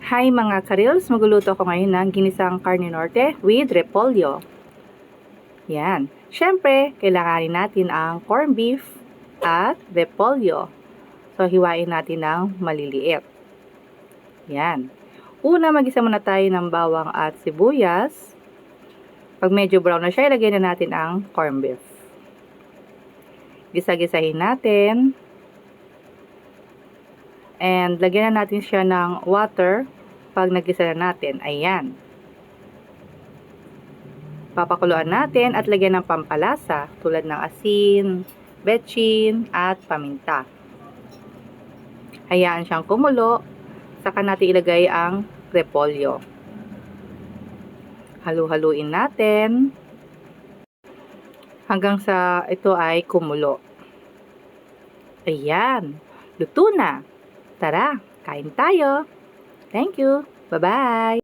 Hi mga karils, magluluto ako ngayon ng ginisang carne norte with repolyo. Yan. Siyempre, kailanganin natin ang corned beef at repolyo. So, hiwain natin ng maliliit. Yan. Una, mag-isa muna tayo ng bawang at sibuyas. Pag medyo brown na siya, ilagay na natin ang corned beef. Gisa-gisahin natin. And lagyan na natin siya ng water pag nagisa na natin. Ayan. Papakuluan natin at lagyan ng pampalasa tulad ng asin, betchin, at paminta. Hayaan siyang kumulo. Saka natin ilagay ang repolyo. Halu-haluin natin hanggang sa ito ay kumulo. Ayan. Luto na. Tara, kain tayo. Thank you. Bye-bye.